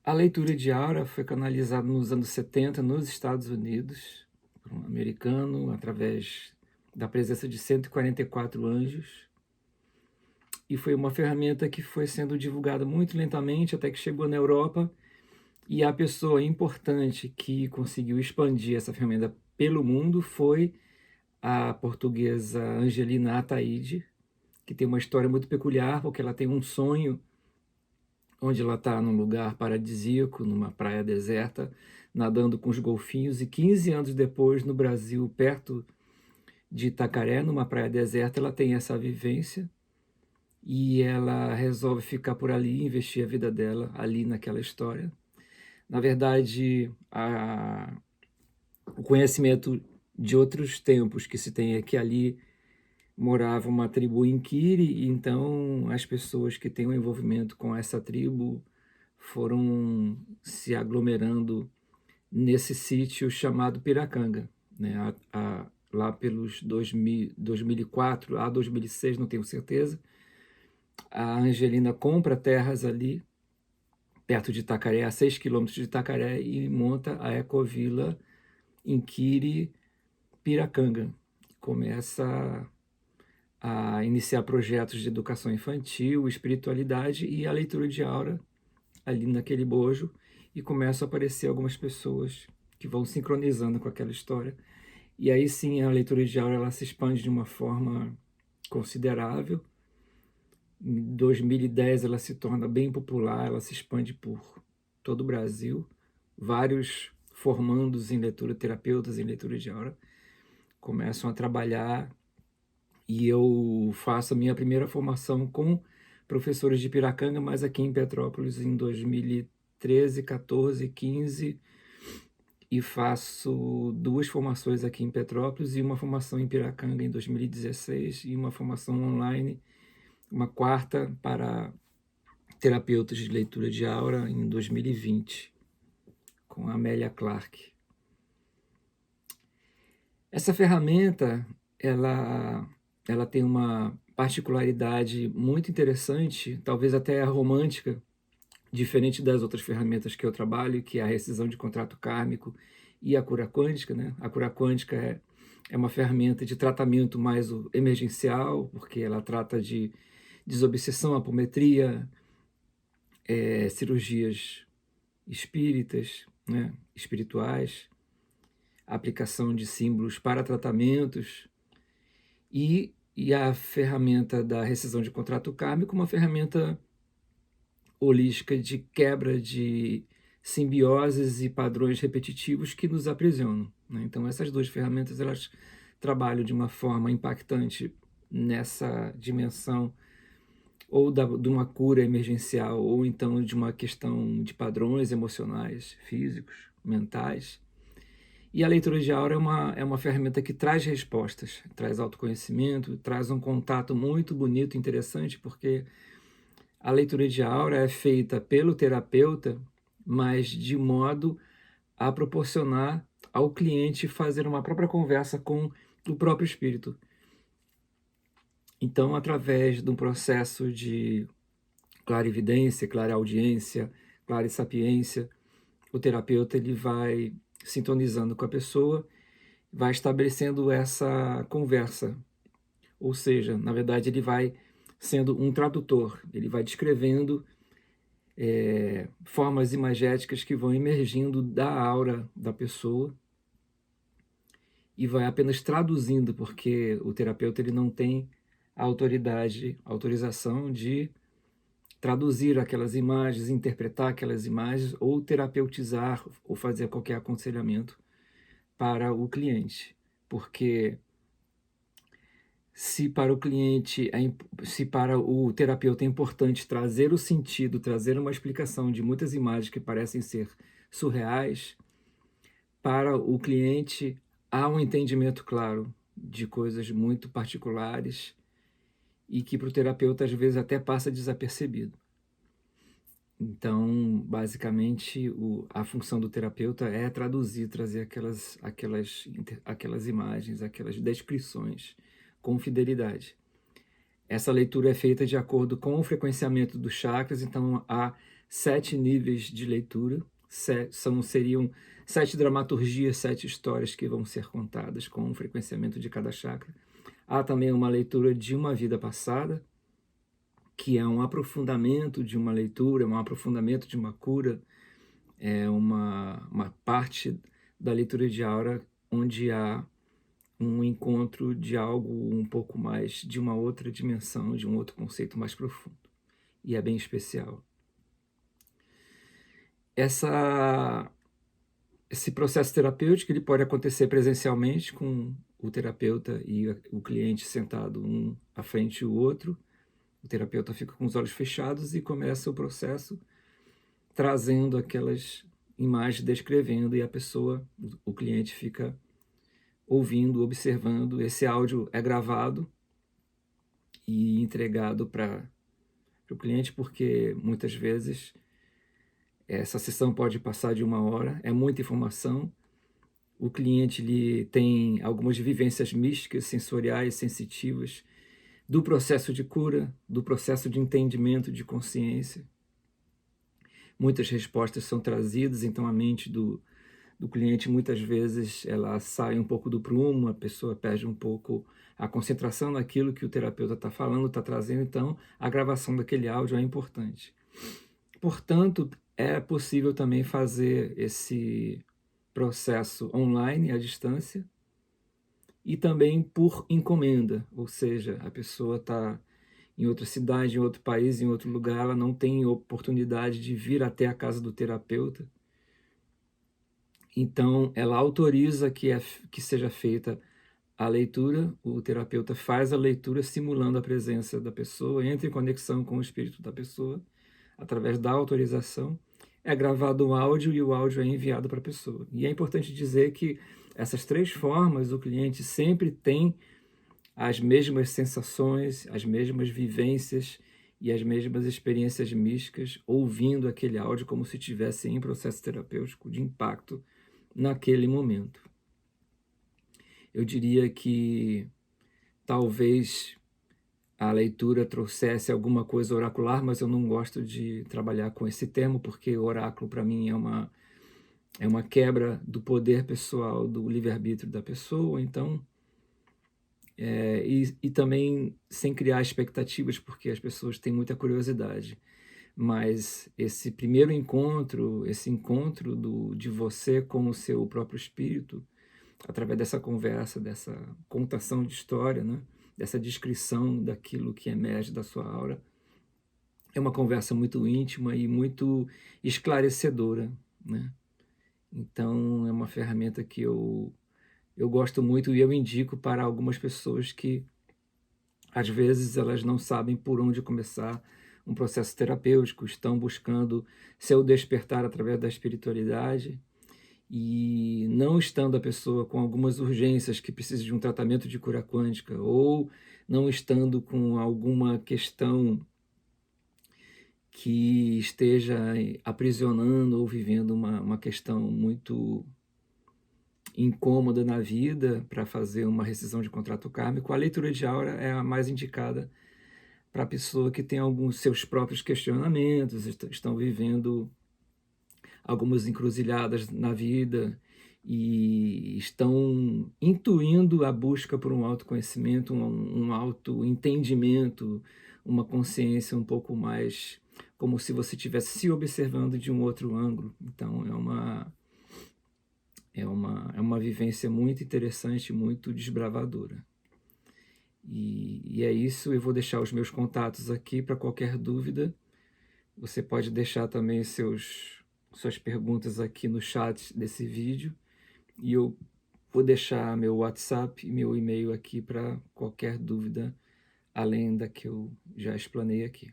A leitura de aura foi canalizada nos anos 70 nos Estados Unidos, por um americano, através da presença de 144 anjos, e foi uma ferramenta que foi sendo divulgada muito lentamente até que chegou na Europa, e a pessoa importante que conseguiu expandir essa ferramenta pelo mundo foi a portuguesa Angelina Ataíde, que tem uma história muito peculiar, porque ela tem um sonho onde ela está num lugar paradisíaco, numa praia deserta, nadando com os golfinhos, e 15 anos depois, no Brasil, perto de Itacaré, numa praia deserta, ela tem essa vivência e ela resolve ficar por ali, investir a vida dela ali naquela história. Na verdade, o conhecimento de outros tempos que se tem é que ali morava uma tribo Inquiri, e então as pessoas que têm um envolvimento com essa tribo foram se aglomerando nesse sítio chamado Piracanga, né? Lá pelos 2004 a 2006, não tenho certeza, a Angelina compra terras ali, perto de Itacaré, a 6 quilômetros de Itacaré, e monta a Ecovila Inquiri Piracanga. Começa a iniciar projetos de educação infantil, espiritualidade e a leitura de aura ali naquele bojo, e começam a aparecer algumas pessoas que vão sincronizando com aquela história. E aí sim a leitura de aura ela se expande de uma forma considerável. Em 2010 ela se torna bem popular, ela se expande por todo o Brasil. Vários formandos em leitura, terapeutas em leitura de aura, começam a trabalhar, e eu faço a minha primeira formação com professores de Piracanga, mas aqui em Petrópolis em 2013, 14, 15, e faço duas formações aqui em Petrópolis e uma formação em Piracanga em 2016 e uma formação online, uma quarta para terapeutas de leitura de aura em 2020, com a Amélia Clark. Essa ferramenta, ela tem uma particularidade muito interessante, talvez até romântica, diferente das outras ferramentas que eu trabalho, que é a rescisão de contrato kármico e a cura quântica, né? A cura quântica é uma ferramenta de tratamento mais emergencial, porque ela trata de desobsessão, apometria, cirurgias espíritas, né? Espirituais, aplicação de símbolos para tratamentos, e a ferramenta da rescisão de contrato kármico, uma ferramenta holística de quebra de simbioses e padrões repetitivos que nos aprisionam, né? Então essas duas ferramentas elas trabalham de uma forma impactante nessa dimensão ou de uma cura emergencial, ou então de uma questão de padrões emocionais, físicos, mentais. E a leitura de aura é uma ferramenta que traz respostas, traz autoconhecimento, traz um contato muito bonito e interessante, porque a leitura de aura é feita pelo terapeuta, mas de modo a proporcionar ao cliente fazer uma própria conversa com o próprio espírito. Então, através de um processo de clarividência, clareaudiência, clarissapiência, o terapeuta ele vai sintonizando com a pessoa, vai estabelecendo essa conversa. Ou seja, na verdade, ele vai sendo um tradutor, ele vai descrevendo formas imagéticas que vão emergindo da aura da pessoa, e vai apenas traduzindo, porque o terapeuta ele não tem a autorização de traduzir aquelas imagens, interpretar aquelas imagens, ou terapeutizar, ou fazer qualquer aconselhamento para o cliente. Porque se para o cliente, se para o terapeuta é importante trazer o sentido, trazer uma explicação de muitas imagens que parecem ser surreais, para o cliente há um entendimento claro de coisas muito particulares e que para o terapeuta às vezes até passa desapercebido. Então, basicamente, a função do terapeuta é traduzir, trazer aquelas imagens, aquelas descrições com fidelidade. Essa leitura é feita de acordo com o frequenciamento dos chakras, então há 7 níveis de leitura, seriam 7 dramaturgias, 7 histórias que vão ser contadas com o frequenciamento de cada chakra. Há também uma leitura de uma vida passada, que é um aprofundamento de uma leitura, um aprofundamento de uma cura, é uma parte da leitura de aura onde há um encontro de algo um pouco mais de uma outra dimensão, de um outro conceito mais profundo. E é bem especial. Esse processo terapêutico ele pode acontecer presencialmente com o terapeuta e o cliente sentado um à frente do outro. O terapeuta fica com os olhos fechados e começa o processo trazendo aquelas imagens, descrevendo, e a pessoa, o cliente fica ouvindo, observando. Esse áudio é gravado e entregado para o cliente, porque muitas vezes essa sessão pode passar de 1 hora, é muita informação. O cliente ele tem algumas vivências místicas, sensoriais, sensitivas, do processo de cura, do processo de entendimento, de consciência. Muitas respostas são trazidas, então a mente do cliente muitas vezes ela sai um pouco do prumo, a pessoa perde um pouco a concentração naquilo que o terapeuta está falando, está trazendo, então a gravação daquele áudio é importante. Portanto, é possível também fazer esse processo online, à distância, e também por encomenda, ou seja, a pessoa está em outra cidade, em outro país, em outro lugar, ela não tem oportunidade de vir até a casa do terapeuta. Então, ela autoriza que seja feita a leitura, o terapeuta faz a leitura simulando a presença da pessoa, entra em conexão com o espírito da pessoa, através da autorização, é gravado um áudio e o áudio é enviado para a pessoa. E é importante dizer que essas 3 formas, o cliente sempre tem as mesmas sensações, as mesmas vivências e as mesmas experiências místicas, ouvindo aquele áudio como se estivesse em processo terapêutico de impacto naquele momento. Eu diria que talvez a leitura trouxesse alguma coisa oracular, mas eu não gosto de trabalhar com esse termo, porque oráculo para mim é uma quebra do poder pessoal, do livre-arbítrio da pessoa, então, e também sem criar expectativas, porque as pessoas têm muita curiosidade. Mas esse primeiro encontro, esse encontro de você com o seu próprio espírito, através dessa conversa, dessa contação de história, né? Dessa descrição daquilo que emerge da sua aura, é uma conversa muito íntima e muito esclarecedora, né? Então, é uma ferramenta que eu gosto muito e eu indico para algumas pessoas que, às vezes, elas não sabem por onde começar um processo terapêutico, estão buscando seu despertar através da espiritualidade e não estando a pessoa com algumas urgências que precisa de um tratamento de cura quântica ou não estando com alguma questão que esteja aprisionando ou vivendo uma questão muito incômoda na vida para fazer uma rescisão de contrato kármico, a leitura de aura é a mais indicada para a pessoa que tem alguns seus próprios questionamentos, estão vivendo algumas encruzilhadas na vida e estão intuindo a busca por um autoconhecimento, um autoentendimento, uma consciência um pouco mais como se você estivesse se observando de um outro ângulo. Então é uma vivência muito interessante, muito desbravadora. E é isso, eu vou deixar os meus contatos aqui para qualquer dúvida. Você pode deixar também suas perguntas aqui no chat desse vídeo e eu vou deixar meu WhatsApp e meu e-mail aqui para qualquer dúvida além da que eu já explanei aqui.